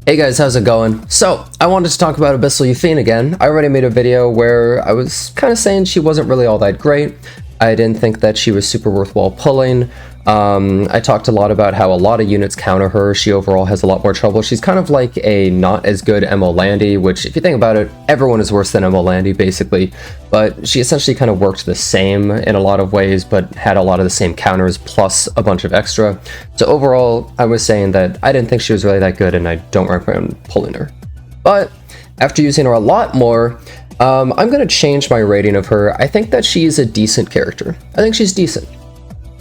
Hey guys, how's it going? So, I wanted to talk about ML Yufine again. I already made a video where I was kind of saying she wasn't really all that great. I didn't think that she was super worthwhile pulling. I talked a lot about how a lot of units counter her. She overall has a lot more trouble. She's kind of like a not as good ML Landy, which if you think about it, everyone is worse than ML Landy basically. But she essentially kind of worked the same in a lot of ways, but had a lot of the same counters plus a bunch of extra. So overall, I was saying that I didn't think she was really that good and I don't recommend pulling her. But after using her a lot more, I'm going to change my rating of her. I think that she's a decent character. I think she's decent.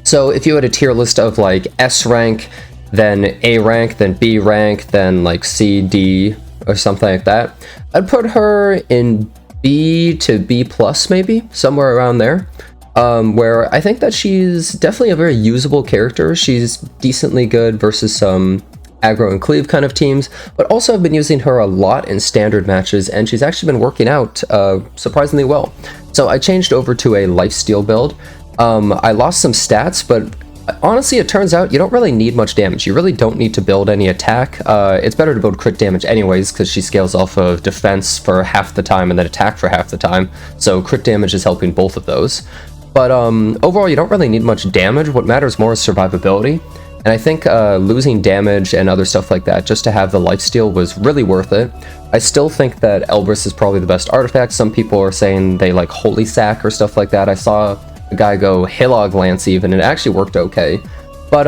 So if you had a tier list of like S rank, then A rank, then B rank, then like C, D, or something like that, I'd put her in B to B plus maybe, somewhere around there. Where I think that she's definitely a very usable character. She's decently good versus some aggro and cleave kind of teams, but also I've been using her a lot in standard matches, and she's actually been working out surprisingly well. So I changed over to a lifesteal build. I lost some stats, but honestly it turns out you don't really need much damage. You really don't need to build any attack. It's better to build crit damage anyways, because she scales off of defense for half the time and then attack for half the time, so crit damage is helping both of those. But overall you don't really need much damage. What matters more is survivability. And I think losing damage and other stuff like that just to have the lifesteal was really worth it. I still think that Elbrus is probably the best artifact. Some people are saying they like Holy Sack or stuff like that. I saw a guy go Halog Lance even, and it actually worked okay. But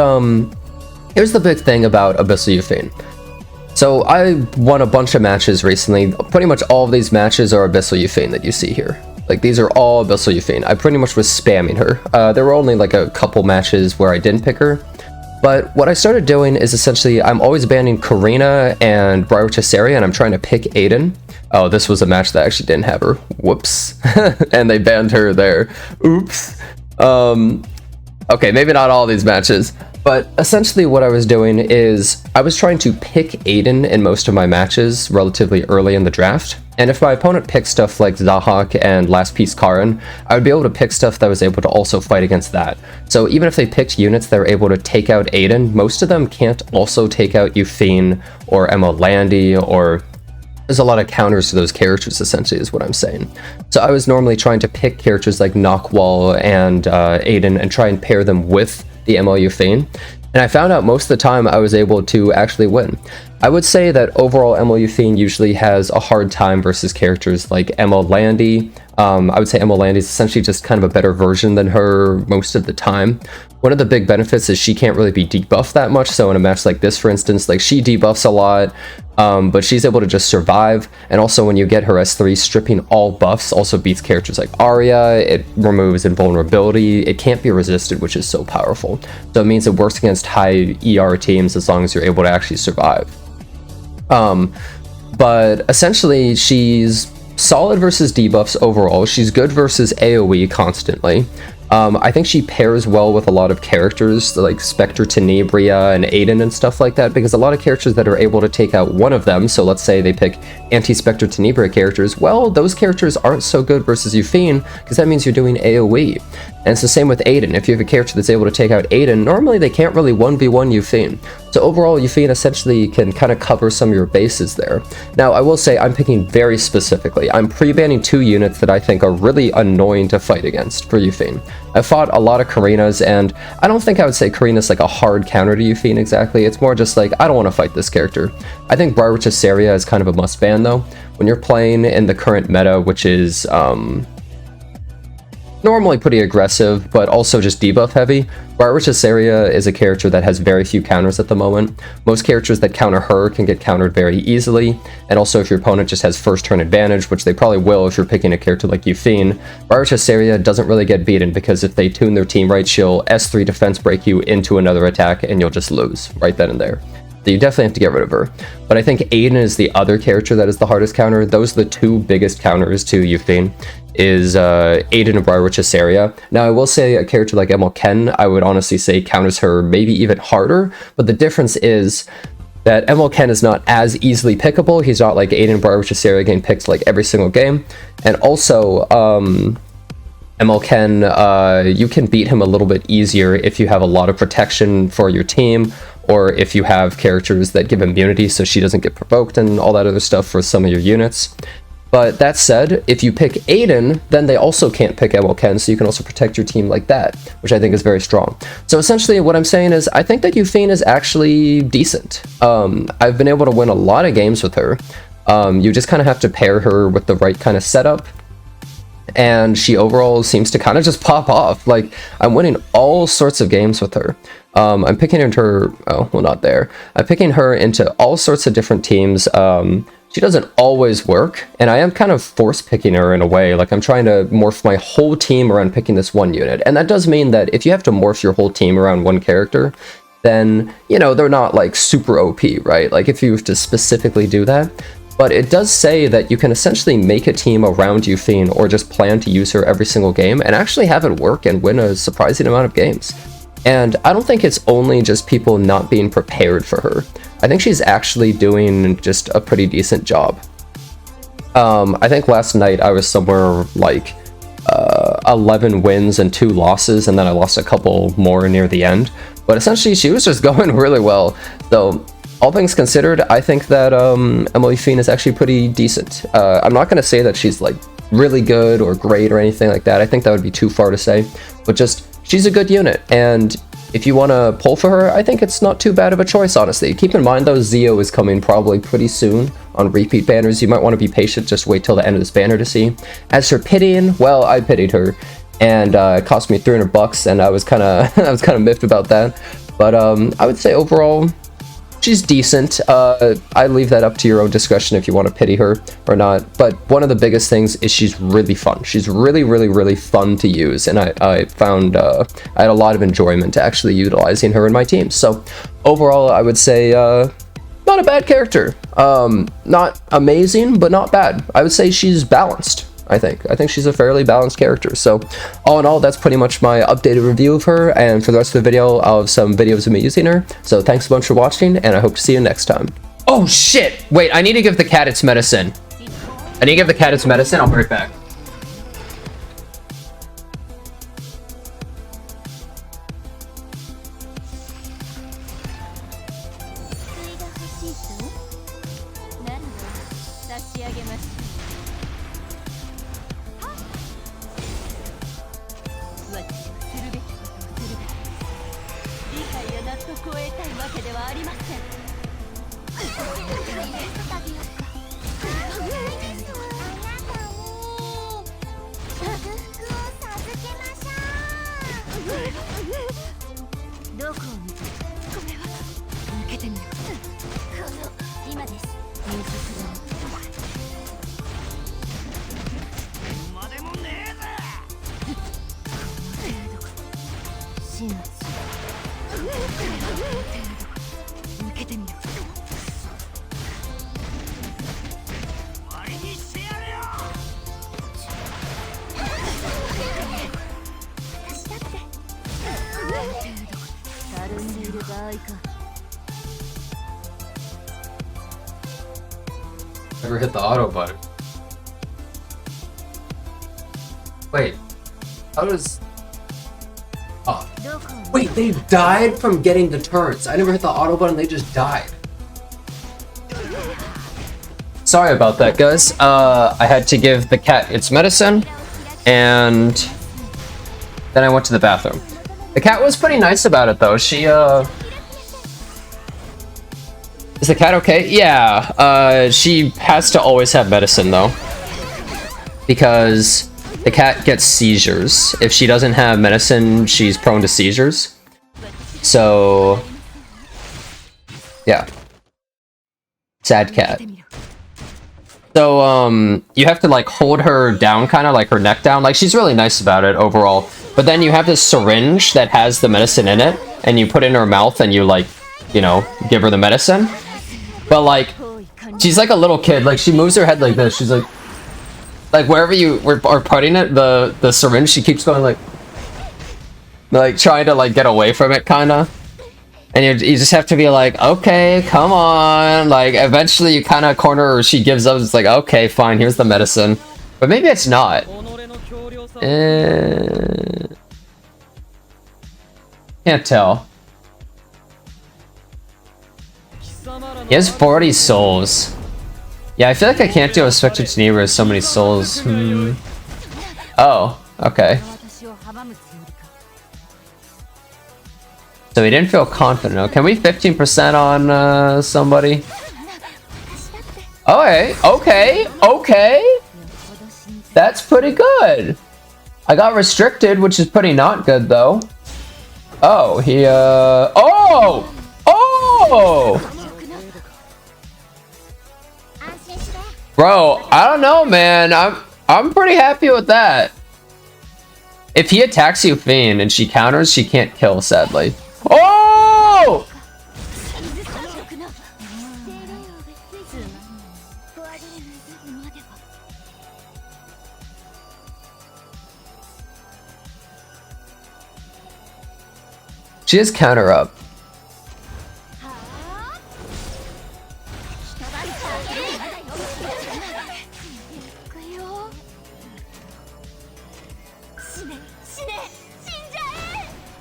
here's the big thing about ML Yufine. So I won a bunch of matches recently. Pretty much all of these matches are ML Yufine that you see here. Like, these are all ML Yufine. I pretty much was spamming her. There were only like a couple matches where I didn't pick her. But what I started doing is essentially, I'm always banning Karina and Briar-Cesaria, and I'm trying to pick Aiden. Oh, this was a match that actually didn't have her. Whoops. And they banned her there. Oops. Okay, maybe not all these matches. But essentially what I was doing is, I was trying to pick Aiden in most of my matches relatively early in the draft. And if my opponent picked stuff like Zahak and Last Piece Karin, I would be able to pick stuff that was able to also fight against that. So even if they picked units that were able to take out Aiden, most of them can't also take out Yufine or ML Landy, or there's a lot of counters to those characters, essentially, is what I'm saying. So I was normally trying to pick characters like Knockwall and Aiden and try and pair them with the ML Yufine. And I found out most of the time I was able to actually win. I would say that overall ML Yufine usually has a hard time versus characters like ML Landy. I would say ML Landy is essentially just kind of a better version than her most of the time. One of the big benefits is she can't really be debuffed that much, so in a match like this, for instance, like she debuffs a lot, but she's able to just survive. And also when you get her S3, stripping all buffs also beats characters like Arya. It removes invulnerability. It can't be resisted, which is so powerful. So it means it works against high ER teams as long as you're able to actually survive. But essentially she's solid versus debuffs overall. She's good versus AoE constantly. I think she pairs well with a lot of characters like Spectre Tenebria and Aiden and stuff like that, because a lot of characters that are able to take out one of them, so let's say they pick anti-Spectre Tenebria characters, well, those characters aren't so good versus Yufine, because that means you're doing AoE. And it's the same with Aiden. If you have a character that's able to take out Aiden, normally they can't really 1v1 Yufine. So overall, Yufine essentially can kind of cover some of your bases there. Now, I will say I'm picking very specifically. I'm pre-banning 2 units that I think are really annoying to fight against for Yufine. I've fought a lot of Karinas, and I don't think I would say Karina's like a hard counter to Yufine exactly. It's more just like, I don't want to fight this character. I think Briar-Cesaria is kind of a must ban though. When you're playing in the current meta, which is normally pretty aggressive, but also just debuff heavy, Briar-Cesaria is a character that has very few counters at the moment. Most characters that counter her can get countered very easily, and also if your opponent just has first turn advantage, which they probably will if you're picking a character like Yufine, Briar-Cesaria doesn't really get beaten, because if they tune their team right, she'll S3 defense break you into another attack and you'll just lose right then and there. So you definitely have to get rid of her. But I think Aiden is the other character that is the hardest counter. Those are the 2 biggest counters to Yufine, is Aiden and Briar-Cesaria. Now I will say a character like ML Ken, I would honestly say counters her maybe even harder, but the difference is that ML Ken is not as easily pickable. He's not like Aiden and Briar-Cesaria getting picked like every single game. And also, ML Ken, you can beat him a little bit easier if you have a lot of protection for your team, or if you have characters that give immunity so she doesn't get provoked and all that other stuff for some of your units. But that said, if you pick Aiden, then they also can't pick ML Ken, so you can also protect your team like that, which I think is very strong. So essentially what I'm saying is I think that Yufine is actually decent. I've been able to win a lot of games with her. You just kind of have to pair her with the right kind of setup, and she overall seems to kind of just pop off. Like, I'm winning all sorts of games with her. I'm picking her, oh, well, not there. I'm picking her into all sorts of different teams. She doesn't always work, and I am kind of force picking her in a way. Like, I'm trying to morph my whole team around picking this one unit, and that does mean that if you have to morph your whole team around one character, then, you know, they're not like super OP, right? Like, if you have to specifically do that. But it does say that you can essentially make a team around Yufine or just plan to use her every single game and actually have it work and win a surprising amount of games. And I don't think it's only just people not being prepared for her. I think she's actually doing just a pretty decent job. I think last night I was somewhere like 11 wins and 2 losses, and then I lost a couple more near the end. But essentially she was just going really well. So all things considered, I think that ML Yufine is actually pretty decent. I'm not going to say that she's like really good or great or anything like that. I think that would be too far to say. But just, she's a good unit, and if you want to pull for her, I think it's not too bad of a choice, honestly. Keep in mind, though, Zio is coming probably pretty soon on repeat banners. You might want to be patient, just wait till the end of this banner to see. As for pitying, well, I pitied her, and it cost me $300, and I was kind of miffed about that. But I would say overall, she's decent. I leave that up to your own discretion if you want to pity her or not. But one of the biggest things is she's really fun. She's really, really, really fun to use, and I found I had a lot of enjoyment actually utilizing her in my team. So overall, I would say not a bad character. Not amazing, but not bad. I would say she's balanced. I think she's a fairly balanced character. So all in all, that's pretty much my updated review of her, and for the rest of the video I'll have some videos of me using her. So thanks a bunch for watching, and I hope to see you next time. Oh shit, wait, I need to give the cat its medicine. I need to give the cat its medicine. I'll be right back. Never hit the auto button. Wait, how does... Oh. Wait, they died from getting the turrets. I never hit the auto button, they just died. Sorry about that, guys. I had to give the cat its medicine, and then I went to the bathroom. The cat was pretty nice about it, though. She, Is the cat okay? Yeah, she has to always have medicine, though. Because the cat gets seizures. If she doesn't have medicine, she's prone to seizures. So... yeah. Sad cat. So, you have to, like, hold her down, kind of, like, her neck down. Like, she's really nice about it, overall. But then you have this syringe that has the medicine in it, and you put it in her mouth, and you, like, you know, give her the medicine. But, like, she's like a little kid. Like, she moves her head like this. She's like wherever you are putting it, the syringe, she keeps going, like, trying to, like, get away from it, kind of. And you just have to be like, okay, come on. Like, eventually you kind of corner her, or she gives up. It's like, okay, fine, here's the medicine. But maybe it's not. Can't tell. He has 40 souls. Yeah, I feel like I can't deal with Spectre Tenebra with so many souls. Oh, okay. So he didn't feel confident. Oh, can we 15% on somebody? Okay, okay. That's pretty good. I got restricted, which is pretty not good though. Oh, he oh! Bro, I don't know, man. I'm pretty happy with that. If he attacks Yufine and she counters, she can't kill, sadly. Oh! She has counter up.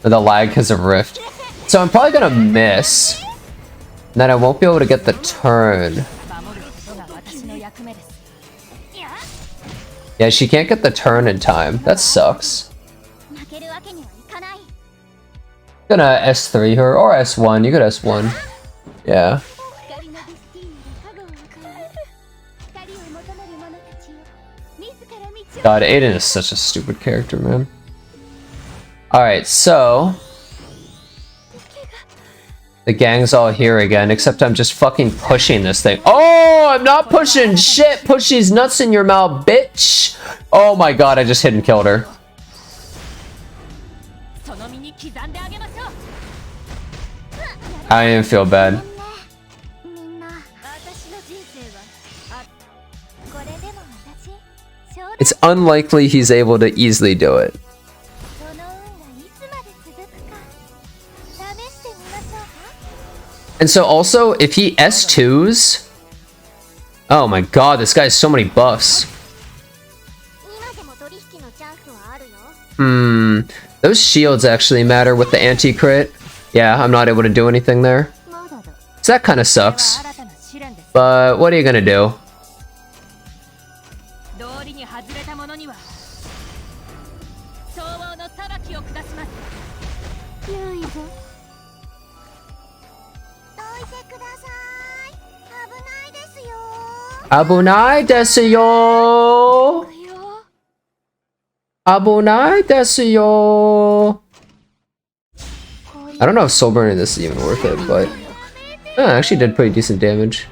The lag because of Rift. So I'm probably gonna miss. And then I won't be able to get the turn. Yeah, she can't get the turn in time. That sucks. Gonna S3 her or S1. You could S1. Yeah. God, Aiden is such a stupid character, man. Alright, so the gang's all here again, except I'm just fucking pushing this thing. Oh, I'm not pushing shit! Push these nuts in your mouth, bitch! Oh my god, I just hit and killed her. I didn't feel bad. It's unlikely he's able to easily do it. And so also, if he S2s... Oh my god, this guy has so many buffs. Those shields actually matter with the anti-crit. Yeah, I'm not able to do anything there. So that kind of sucks. But what are you gonna do? Abunai desu yo. Abunai desu yo. I don't know if soul burning this is even worth it, but I actually did pretty decent damage.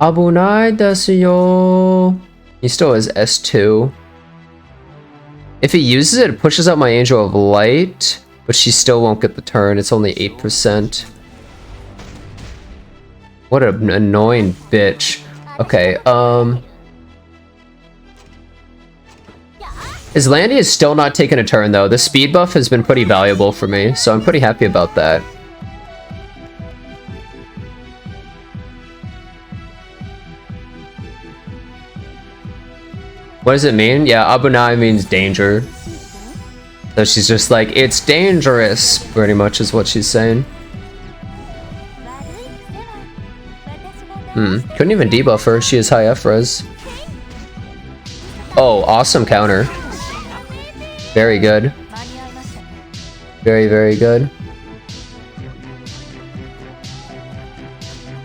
Abunai desu yo. He still has S2. If he uses it, it pushes out my Angel of Light, but she still won't get the turn. It's only 8%. What an annoying bitch. Okay, Islandia is still not taking a turn though. The speed buff has been pretty valuable for me, so I'm pretty happy about that. What does it mean? Yeah, Abunai means danger. So she's just like, it's dangerous, pretty much is what she's saying. Couldn't even debuff her. She has high F-res. Oh, awesome counter. Very good. Very, very good.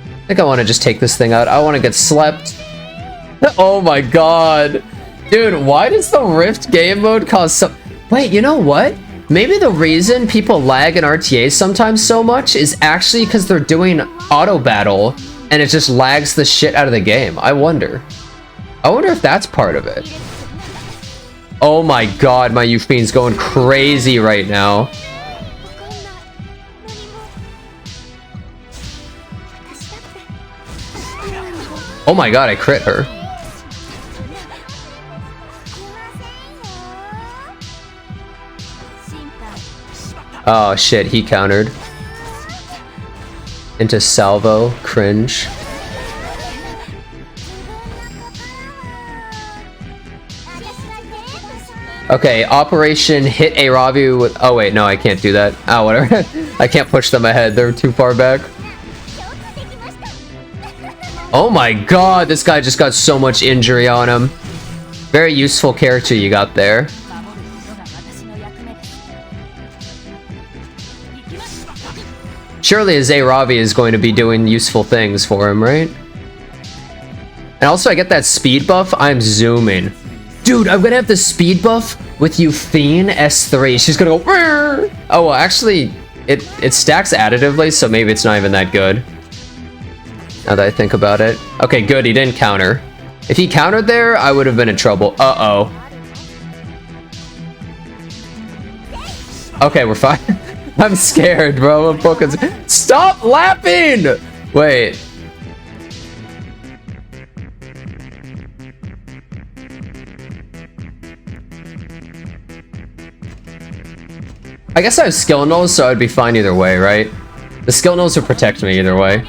I think I want to just take this thing out. I want to get slept. Oh my god. Dude, why does the Rift game mode cause some... Wait, you know what? Maybe the reason people lag in RTA sometimes so much is actually because they're doing auto battle and it just lags the shit out of the game. I wonder. I wonder if that's part of it. Oh my god, my Yufine's going crazy right now. Oh my god, I crit her. Oh shit, he countered. Into salvo, cringe. Okay, Operation hit a Ravi with... Oh wait, no, I can't do that. Oh, whatever. I can't push them ahead. They're too far back. Oh my god, this guy just got so much injury on him. Very useful character you got there. Surely a Ravi is going to be doing useful things for him, right? And also, I get that speed buff. I'm zooming. Dude, I'm gonna have the speed buff with Yufine S3. She's gonna go... Rrr! Oh, well, actually, it stacks additively, so maybe it's not even that good. Now that I think about it. Okay, good, he didn't counter. If he countered there, I would have been in trouble. Uh-oh. Okay, we're fine. I'm scared, bro. I'm fucking... Stop lapping! Wait. I guess I have skill nulls, so I'd be fine either way, right? The skill nulls would protect me either way.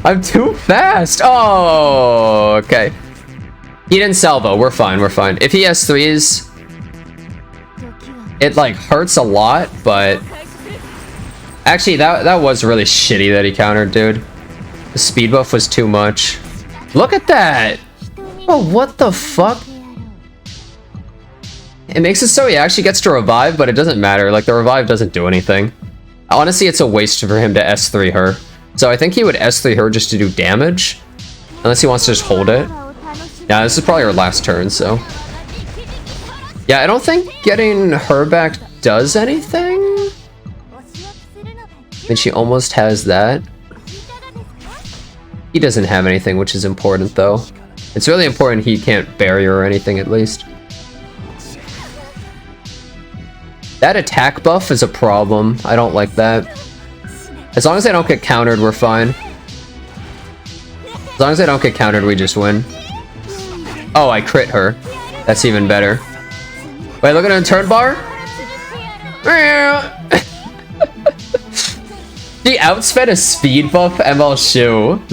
I'm too fast! Oh, okay. He didn't salvo. We're fine, we're fine. If he has threes, it, like, hurts a lot, but... Actually, that was really shitty that he countered, dude. The speed buff was too much. Look at that! Oh, what the fuck? It makes it so he actually gets to revive, but it doesn't matter. Like, the revive doesn't do anything. Honestly, it's a waste for him to S3 her. So I think he would S3 her just to do damage. Unless he wants to just hold it. Yeah, this is probably her last turn, so... Yeah, I don't think getting her back does anything. And she almost has that. He doesn't have anything, which is important, though. It's really important he can't barrier or anything, at least. That attack buff is a problem. I don't like that. As long as I don't get countered, we're fine. As long as I don't get countered, we just win. Oh, I crit her. That's even better. Wait, look at her turn bar. She outsped a speed buff ML shoe.